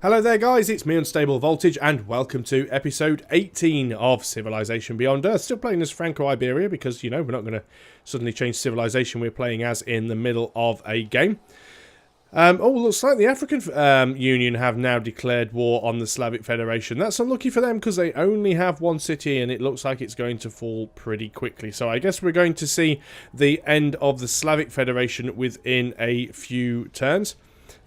Hello there guys, it's me Unstable Voltage and welcome to episode 18 of Civilization Beyond Earth. Still playing as Franco-Iberia because, you know, we're not going to suddenly change civilization we're playing as in the middle of a game. Looks like the African Union have now declared war on the Slavic Federation. That's unlucky for them because they only have one city and it looks like it's going to fall pretty quickly. So I guess we're going to see the end of the Slavic Federation within a few turns.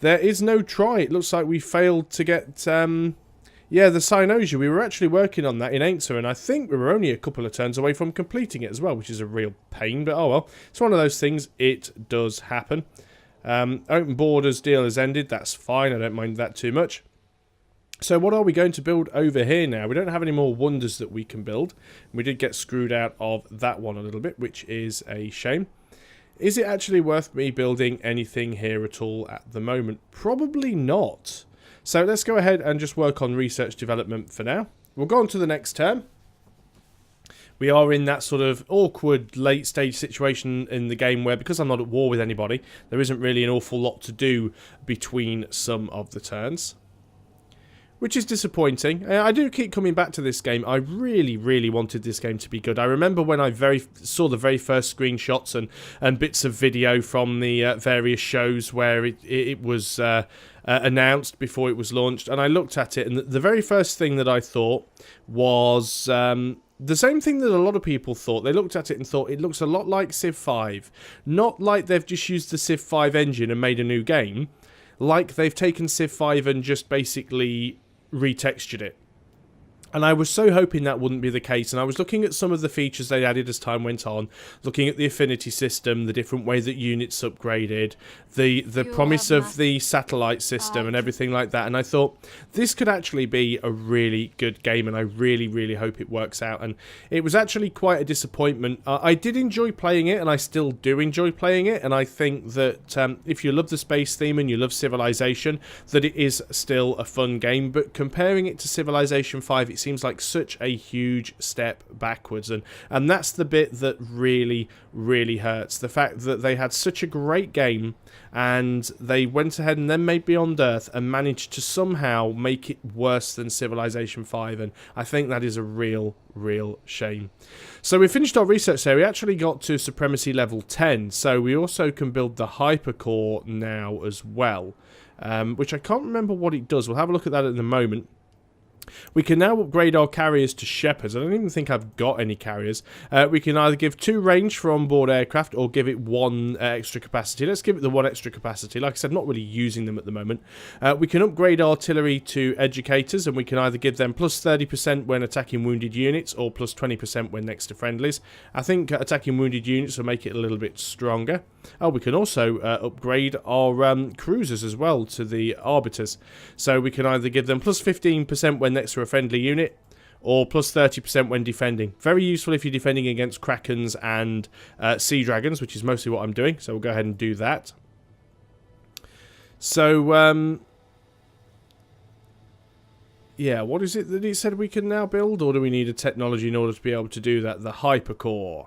There is no try. It looks like we failed to get, the Cyanosia. We were actually working on that in Ainsa, and I think we were only a couple of turns away from completing it as well, which is a real pain, but oh well. It's one of those things. It does happen. Open borders deal has ended. That's fine. I don't mind that too much. So what are we going to build over here now? We don't have any more wonders that we can build. We did get screwed out of that one a little bit, which is a shame. Is it actually worth me building anything here at all at the moment? Probably not. So let's go ahead and just work on research development for now. We'll go on to the next term. We are in that sort of awkward late stage situation in the game where, because I'm not at war with anybody, there isn't really an awful lot to do between some of the turns, which is disappointing. I do keep coming back to this game. I really wanted this game to be good. I remember when I saw the very first screenshots and bits of video from the various shows where it was announced before it was launched, and I looked at it, and the very first thing that I thought was the same thing that a lot of people thought. They looked at it and thought it looks a lot like Civ 5. Not like they've just used the Civ 5 engine and made a new game. Like they've taken Civ 5 and just basically retextured it. And I was so hoping that wouldn't be the case, and I was looking at some of the features they added as time went on, looking at the affinity system, the different way that units upgraded, the promise of the satellite system and everything like that, and I thought this could actually be a really good game, and I really hope it works out. And it was actually quite a disappointment. I did enjoy playing it, and I still do enjoy playing it, and I think that if you love the space theme and you love Civilization, that it is still a fun game. But comparing it to Civilization 5, it seems like such a huge step backwards, and that's the bit that really hurts. The fact that they had such a great game and they went ahead and then made Beyond Earth and managed to somehow make it worse than Civilization 5, and I think that is a real shame. So we finished our research there. We actually got to Supremacy level 10, so we also can build the Hypercore now as well, which I can't remember what it does. We'll have a look at that in a moment. We can now upgrade our carriers to Shepherds. I don't even think I've got any carriers. We can either give 2 range for onboard aircraft or give it 1 extra capacity. Let's give it the 1 extra capacity. Like I said, not really using them at the moment. We can upgrade artillery to educators, and we can either give them plus 30% when attacking wounded units or plus 20% when next to friendlies. I think attacking wounded units will make it a little bit stronger. Oh, we can also upgrade our cruisers as well to the arbiters. So we can either give them plus 15% when next to a friendly unit, or plus 30% when defending. Very useful if you're defending against Krakens and Sea Dragons, which is mostly what I'm doing, so we'll go ahead and do that. So, yeah, what is it that it said we can now build, or do we need a technology in order to be able to do that? The Hypercore.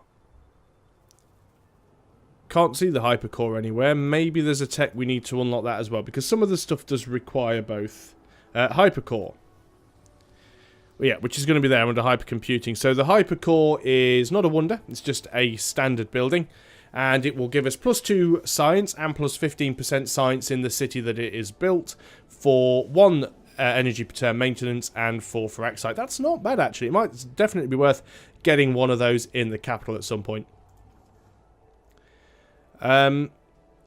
Can't see the Hypercore anywhere. Maybe there's a tech we need to unlock that as well, because some of the stuff does require both. Hypercore. Yeah, which is going to be there under hypercomputing. So the Hypercore is not a wonder. It's just a standard building. And it will give us plus 2 science and plus 15% science in the city that it is built for 1 energy per turn maintenance and 4 for Axite. That's not bad, actually. It might definitely be worth getting one of those in the capital at some point.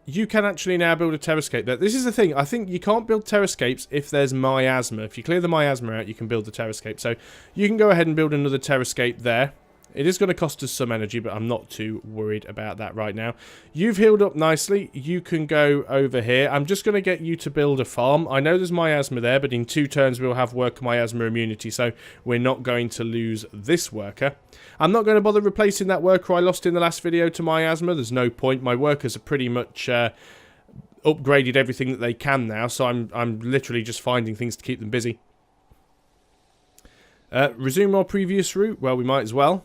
You can actually now build a terrascape there. This is the thing. I think you can't build terrascapes if there's miasma. If you clear the miasma out, you can build the terrascape. So you can go ahead and build another terrascape there. It is going to cost us some energy, but I'm not too worried about that right now. You've healed up nicely. You can go over here. I'm just going to get you to build a farm. I know there's miasma there, but in 2 turns we'll have worker miasma immunity, so we're not going to lose this worker. I'm not going to bother replacing that worker I lost in the last video to miasma. There's no point. My workers are pretty much upgraded everything that they can now, so I'm literally just finding things to keep them busy. Resume our previous route? Well, we might as well.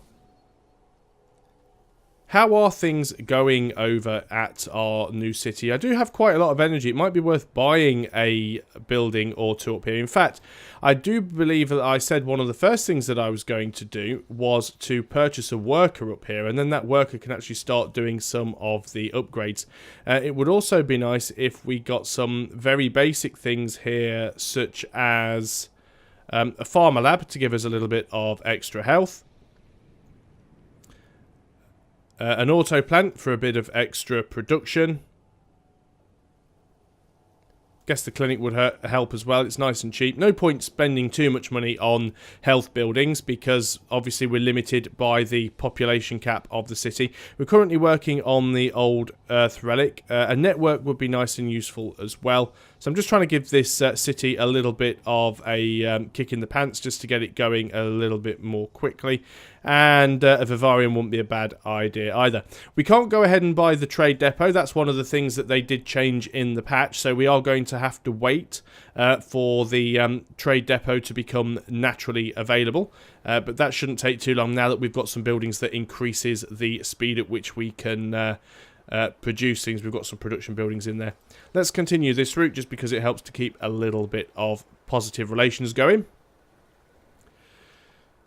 how are things going over at our new city? I do have quite a lot of energy. It might be worth buying a building or two up here. In fact, I do believe that I said one of the first things that I was going to do was to purchase a worker up here, and then that worker can actually start doing some of the upgrades. It would also be nice if we got some very basic things here, such as a farmer lab to give us a little bit of extra health. An auto plant for a bit of extra production. Guess the clinic would help as well. It's nice and cheap. No point spending too much money on health buildings because obviously we're limited by the population cap of the city. We're currently working on the old Earth relic. A network would be nice and useful as well. So I'm just trying to give this city a little bit of a kick in the pants just to get it going a little bit more quickly. And a Vivarium wouldn't be a bad idea either. We can't go ahead and buy the trade depot. That's one of the things that they did change in the patch. So we are going to have to wait for the trade depot to become naturally available. But that shouldn't take too long now that we've got some buildings that increases the speed at which we can produce things. We've got some production buildings in there. Let's continue this route just because it helps to keep a little bit of positive relations going.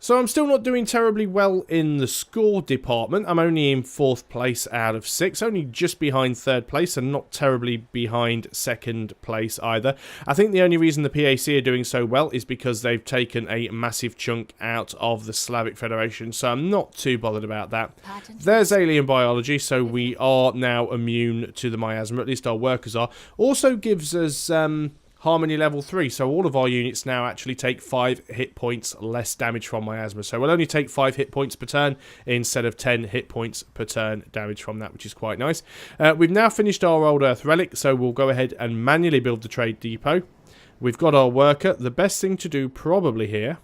So I'm still not doing terribly well in the score department. I'm only in 4th place out of 6, only just behind 3rd place and not terribly behind 2nd place either. I think the only reason the PAC are doing so well is because they've taken a massive chunk out of the Slavic Federation, so I'm not too bothered about that. There's alien biology, so we are now immune to the miasma, at least our workers are. Also gives us Harmony level 3, so all of our units now actually take 5 hit points less damage from miasma. So we'll only take 5 hit points per turn instead of 10 hit points per turn damage from that, which is quite nice. We've now finished our old Earth relic, so we'll go ahead and manually build the trade depot. We've got our worker. The best thing to do probably here...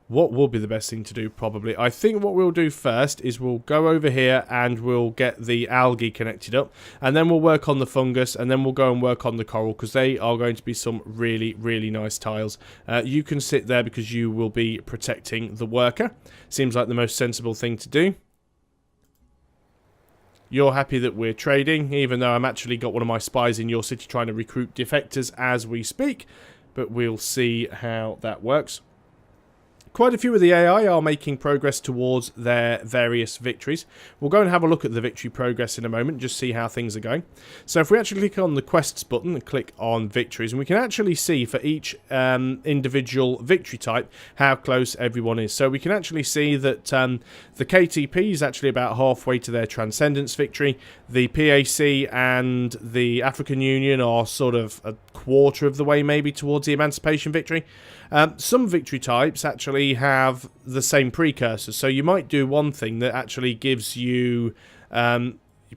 What will be the best thing to do, probably? I think what we'll do first is we'll go over here and we'll get the algae connected up. And then we'll work on the fungus. And then we'll go and work on the coral because they are going to be some really, really nice tiles. You can sit there because you will be protecting the worker. Seems like the most sensible thing to do. You're happy that we're trading, even though I'm actually got one of my spies in your city trying to recruit defectors as we speak. But we'll see how that works. Quite a few of the AI are making progress towards their various victories. We'll go and have a look at the victory progress in a moment, just see how things are going. So if we actually click on the quests button and click on victories, and we can actually see for each individual victory type how close everyone is. So we can actually see that the KTP is actually about halfway to their Transcendence victory. The PAC and the African Union are sort of a quarter of the way maybe towards the Emancipation victory. Some victory types actually have the same precursors, so you might do one thing that actually gives you,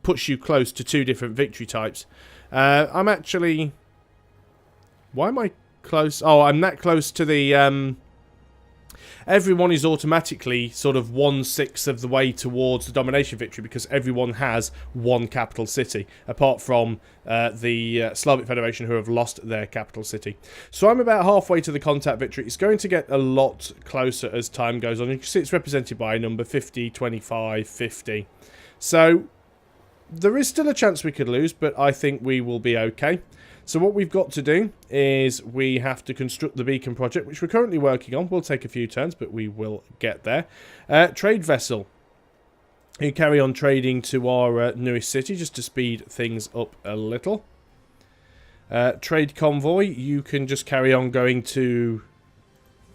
puts you close to 2 different victory types. I'm actually, why am I close? Oh, I'm that close to the, everyone is automatically sort of 1/6 of the way towards the domination victory because everyone has one capital city, apart from the Slavic Federation who have lost their capital city. So I'm about halfway to the contact victory. It's going to get a lot closer as time goes on. You can see it's represented by a number 50, 25, 50. So there is still a chance we could lose, but I think we will be okay. So what we've got to do is we have to construct the beacon project, which we're currently working on. We'll take a few turns, but we will get there. Trade vessel. You carry on trading to our newest city just to speed things up a little. Trade convoy. You can just carry on going to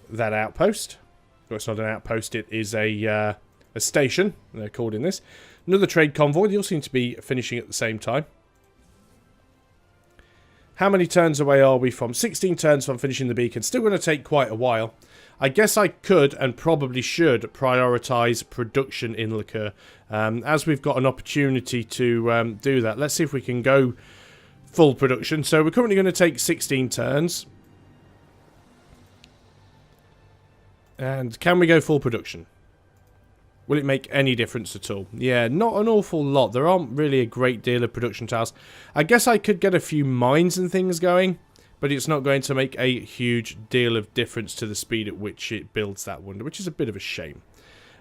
that outpost. Well, it's not an outpost. It is a station. They're called in this. Another trade convoy. They all seem to be finishing at the same time. How many turns away are we from? 16 turns from finishing the beacon. Still going to take quite a while. I guess I could and probably should prioritise production in Liqueur. As we've got an opportunity to do that. Let's see if we can go full production. So we're currently going to take 16 turns. And can we go full production? Will it make any difference at all? Yeah, not an awful lot. There aren't really a great deal of production tiles. I guess I could get a few mines and things going, but it's not going to make a huge deal of difference to the speed at which it builds that wonder, which is a bit of a shame.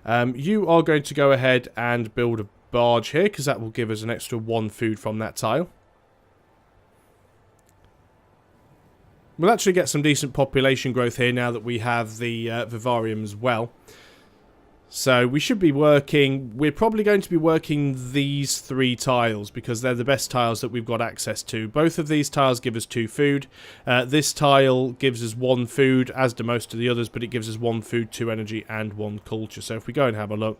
You are going to go ahead and build a barge here, because that will give us an extra 1 food from that tile. We'll actually get some decent population growth here now that we have the vivarium as well. So we should be working, we're probably going to be working these 3 tiles because they're the best tiles that we've got access to. Both of these tiles give us 2 food. This tile gives us 1 food, as do most of the others, but it gives us 1 food, 2 energy, and 1 culture. So if we go and have a look,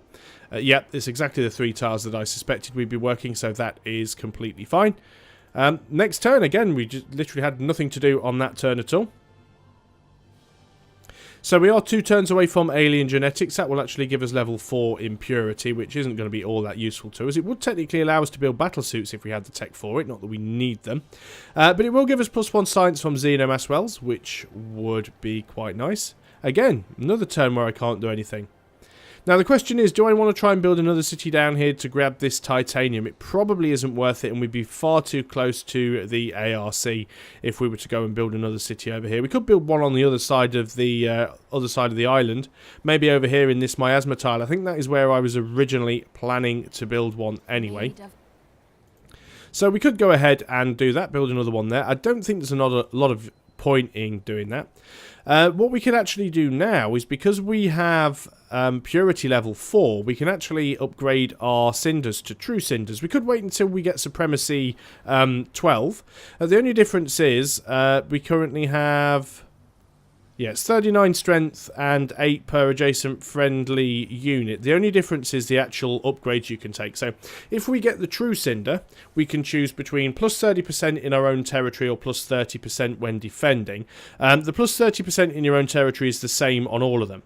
yep, it's exactly the 3 tiles that I suspected we'd be working, so that is completely fine. Next turn, again, we just literally had nothing to do on that turn at all. So we are 2 turns away from alien genetics. That will actually give us level 4 impurity, which isn't going to be all that useful to us. It would technically allow us to build battle suits if we had the tech for it, not that we need them. But it will give us +1 science from Xenomass Wells, which would be quite nice. Again, another turn where I can't do anything. Now the question is, do I want to try and build another city down here to grab this titanium? It probably isn't worth it, and we'd be far too close to the ARC if we were to go and build another city over here. We could build one on the other side of the island, maybe over here in this miasma tile. I think that is where I was originally planning to build one anyway. So we could go ahead and do that, build another one there. I don't think there's a lot of point in doing that. What we can actually do now is, because we have purity level 4, we can actually upgrade our cinders to true cinders. We could wait until we get supremacy 12. The only difference is we currently have... yeah, it's 39 strength and 8 per adjacent friendly unit. The only difference is the actual upgrades you can take. So if we get the True Cinder, we can choose between plus 30% in our own territory or plus 30% when defending. The plus 30% in your own territory is the same on all of them.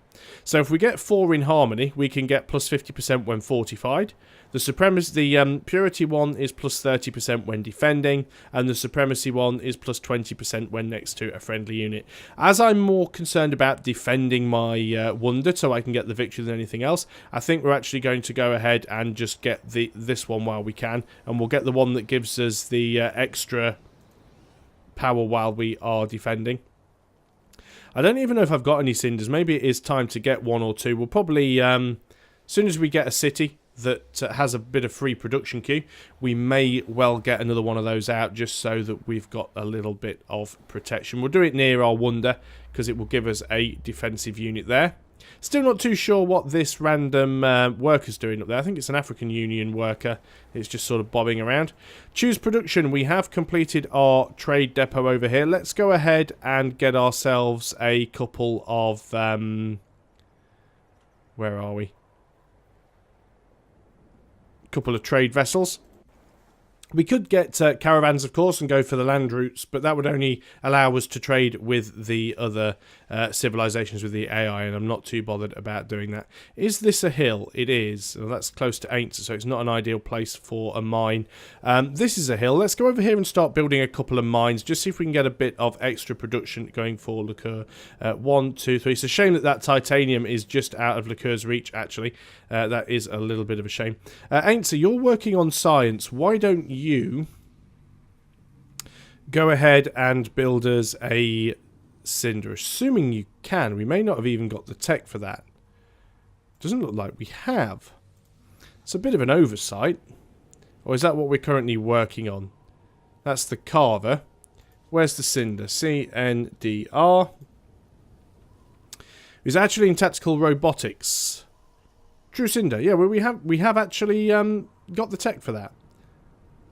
So if we get 4 in Harmony, we can get plus 50% when fortified. The Purity one is plus 30% when defending, and the Supremacy one is plus 20% when next to a friendly unit. As I'm more concerned about defending my Wonder so I can get the victory than anything else, I think we're actually going to go ahead and just get this one while we can, and we'll get the one that gives us the extra power while we are defending. I don't even know if I've got any cinders. Maybe it is time to get 1 or 2. We'll probably, as soon as we get a city that has a bit of free production queue, we may well get another one of those out just so that we've got a little bit of protection. We'll do it near our Wonder because it will give us a defensive unit there. Still not too sure what this random worker's doing up there. I think it's an African Union worker. It's just sort of bobbing around. Choose production. We have completed our trade depot over here. Let's go ahead and get ourselves a couple of... where are we? Couple of trade vessels. We could get caravans, of course, and go for the land routes, but that would only allow us to trade with the other civilizations with the AI, and I'm not too bothered about doing that. Is this a hill? It is. Well, that's close to Ain't, so it's not an ideal place for a mine. This is a hill. Let's go over here and start building a couple of mines, just see if we can get a bit of extra production going for Liqueur. 1, 2, 3. It's a shame that titanium is just out of Liqueur's reach, actually. That is a little bit of a shame. Ain't, so you're working on science. Why don't you go ahead and build us a cinder? Assuming you can. We may not have even got the tech for that. Doesn't look like we have. It's a bit of an oversight. Or is that what we're currently working on? That's the carver. Where's the cinder? CNDR. It's actually in tactical robotics. True cinder. Yeah, well, we have actually got the tech for that.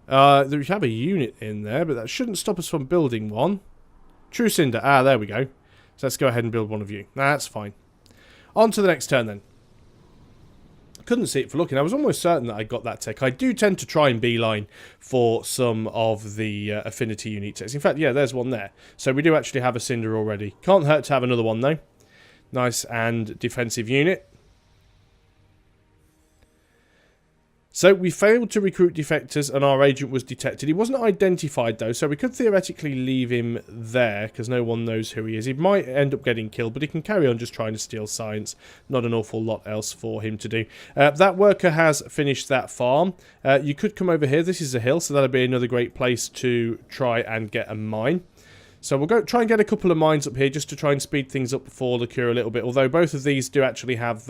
We have a unit in there, but that shouldn't stop us from building one. True cinder. Ah, there we go. So let's go ahead and build one of you. That's fine. On to the next turn then. Couldn't see it for looking. I was almost certain that I got that tech. I do tend to try and beeline for some of the affinity unique techs. In fact, yeah, there's one there. So we do actually have a cinder already. Can't hurt to have another one though. Nice and defensive unit. So we failed to recruit defectors and our agent was detected. He wasn't identified though, so we could theoretically leave him there because no one knows who he is. He might end up getting killed, but he can carry on just trying to steal science. Not an awful lot else for him to do. That worker has finished that farm. You could come over here. This is a hill, so that'll be another great place to try and get a mine. So we'll go try and get a couple of mines up here just to try and speed things up for Liqueur a little bit. Although both of these do actually have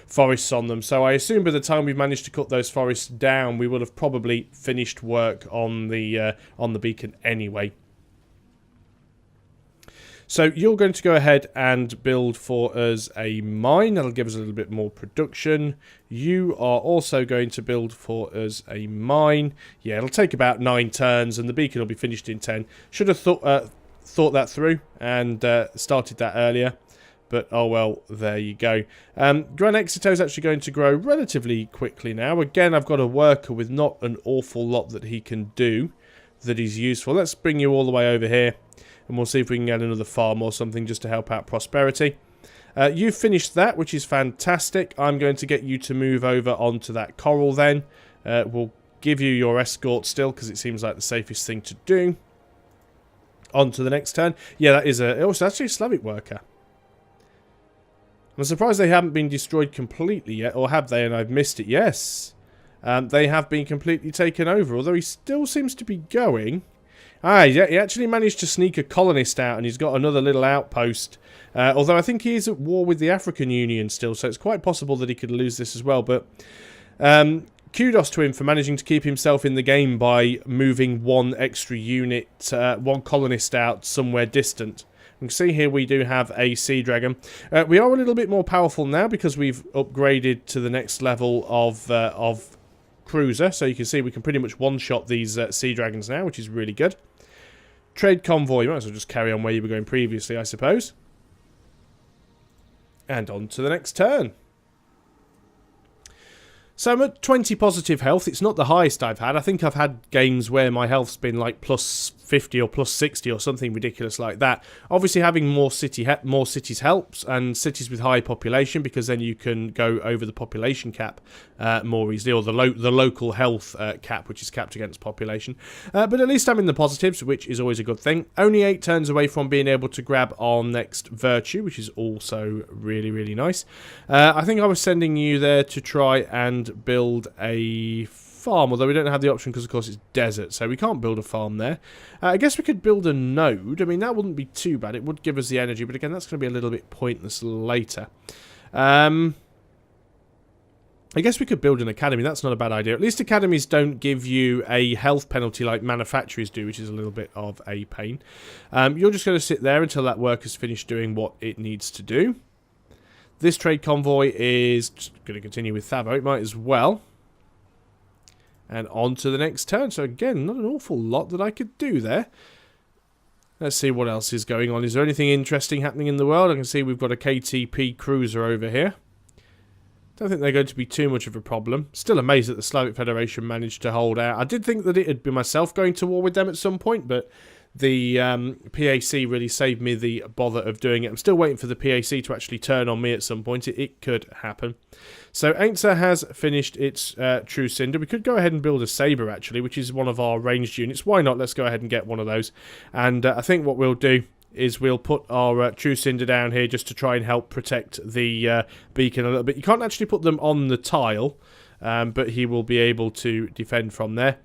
forests on them. So I assume by the time we've managed to cut those forests down, we will have probably finished work on the beacon anyway. So you're going to go ahead and build for us a mine. That'll give us a little bit more production. You are also going to build for us a mine. Yeah, it'll take about 9 turns and the beacon will be finished in 10. Should have thought that through and started that earlier. But, oh well, there you go. Gran Exito is actually going to grow relatively quickly now. Again, I've got a worker with not an awful lot that he can do that is useful. Let's bring you all the way over here. And we'll see if we can get another farm or something just to help out prosperity. You've finished that, which is fantastic. I'm going to get you to move over onto that coral then. We'll give you your escort still because it seems like the safest thing to do. On to the next turn. Yeah, that is actually a Slavic worker. I'm surprised they haven't been destroyed completely yet. Or have they and I've missed it? Yes. They have been completely taken over. Although he still seems to be going. He actually managed to sneak a colonist out and he's got another little outpost. Although I think he is at war with the African Union still, so it's quite possible that he could lose this as well. But kudos to him for managing to keep himself in the game by moving one extra unit, one colonist out somewhere distant. You can see here we do have a Sea Dragon. We are a little bit more powerful now because we've upgraded to the next level of cruiser. So you can see we can pretty much one-shot these Sea Dragons now, which is really good. Trade convoy, you might as well just carry on where you were going previously, I suppose. And on to the next turn. So I'm at 20 positive health. It's not the highest I've had. I think I've had games where my health's been like plus 50 or plus 60 or something ridiculous like that. Obviously having more cities helps, and cities with high population, because then you can go over the population cap more easily, or the local health cap, which is capped against population. But at least I'm in the positives, which is always a good thing. Only 8 turns away from being able to grab our next virtue, which is also really, really nice. I think I was sending you there to try and build a farm, although we don't have the option because of course it's desert, so we can't build a farm there. I guess we could build a node. I mean, that wouldn't be too bad. It would give us the energy, but again, that's going to be a little bit pointless later. I guess we could build an academy. That's not a bad idea. At least academies don't give you a health penalty like manufacturers do, which is a little bit of a pain. You're just going to sit there until that worker's finished doing what it needs to do. This trade convoy is just going to continue with Thavo. It might as well. And on to the next turn. So again, not an awful lot that I could do there. Let's see what else is going on. Is there anything interesting happening in the world? I can see we've got a KTP cruiser over here. Don't think they're going to be too much of a problem. Still amazed that the Slavic Federation managed to hold out. I did think that it would be myself going to war with them at some point, but the PAC really saved me the bother of doing it. I'm still waiting for the PAC to actually turn on me at some point. It could happen. So Ainsa has finished its True Cinder. We could go ahead and build a Sabre, actually, which is one of our ranged units. Why not? Let's go ahead and get one of those. And I think what we'll do is we'll put our True Cinder down here just to try and help protect the beacon a little bit. You can't actually put them on the tile, but he will be able to defend from there.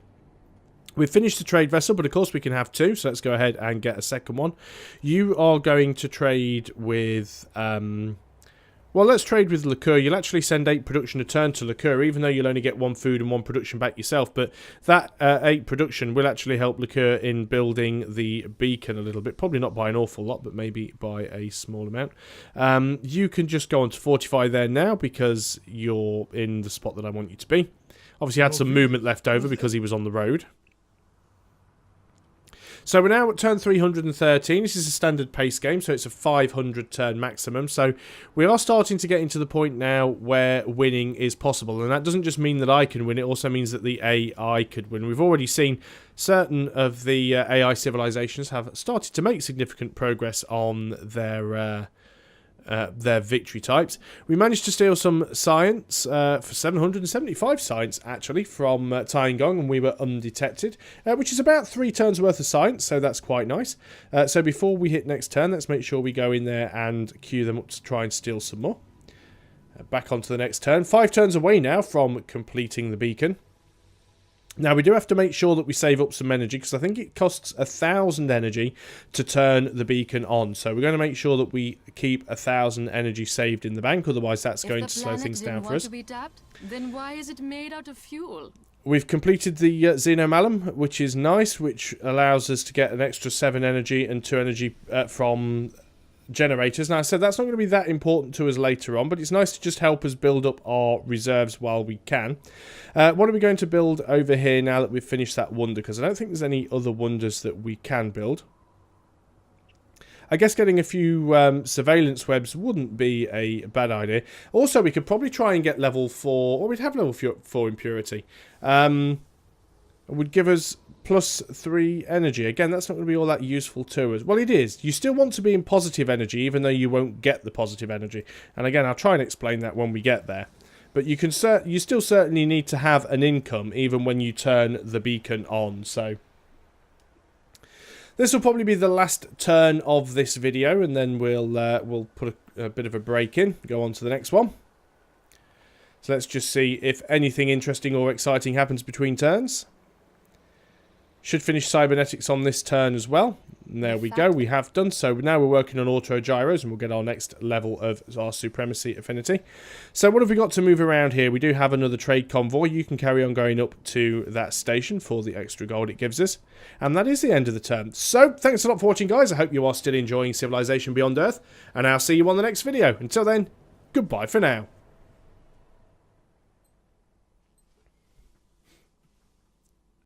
We've finished the trade vessel, but of course we can have 2, so let's go ahead and get a second one. You are going to trade with... well, let's trade with Liqueur. You'll actually send 8 production a turn to Liqueur, even though you'll only get 1 food and 1 production back yourself. But that 8 production will actually help Liqueur in building the beacon a little bit. Probably not by an awful lot, but maybe by a small amount. You can just go on to fortify there now because you're in the spot that I want you to be. Obviously, had some movement left over because he was on the road. So we're now at turn 313. This is a standard pace game, so it's a 500 turn maximum. So we are starting to get into the point now where winning is possible. And that doesn't just mean that I can win, it also means that the AI could win. We've already seen certain of the AI civilizations have started to make significant progress on their victory types. We managed to steal some science for 775 science actually from Tiangong, and we were undetected, which is about 3 turns worth of science, so that's quite nice. So before we hit next turn, let's make sure we go in there and queue them up to try and steal some more. Back onto the next turn. 5 turns away now from completing the beacon. Now, we do have to make sure that we save up some energy, because I think it costs 1,000 energy to turn the beacon on. So we're going to make sure that we keep 1,000 energy saved in the bank, otherwise that's going to slow things down for us. To be tapped, then why is it made out of fuel? We've completed the Xenomalum, which is nice, which allows us to get an extra 7 energy and 2 energy from generators. Now, I said that's not going to be that important to us later on, but it's nice to just help us build up our reserves while we can. What are we going to build over here now that we've finished that wonder? Because I don't think there's any other wonders that we can build. I guess getting a few surveillance webs wouldn't be a bad idea. Also, we could probably try and get level 4, or we'd have level 4 impurity. It would give us +3 energy. Again, that's not going to be all that useful to us. Well, it is. You still want to be in positive energy, even though you won't get the positive energy. And again, I'll try and explain that when we get there. But you still certainly need to have an income, even when you turn the beacon on. So this will probably be the last turn of this video, and then we'll put a bit of a break in, go on to the next one. So let's just see if anything interesting or exciting happens between turns. Should finish cybernetics on this turn as well. And there we go, we have done. So now we're working on auto gyros, and we'll get our next level of our supremacy affinity. So what have we got to move around here? We do have another trade convoy. You can carry on going up to that station for the extra gold it gives us. And that is the end of the turn. So thanks a lot for watching, guys. I hope you are still enjoying Civilization Beyond Earth, and I'll see you on the next video. Until then, goodbye for now.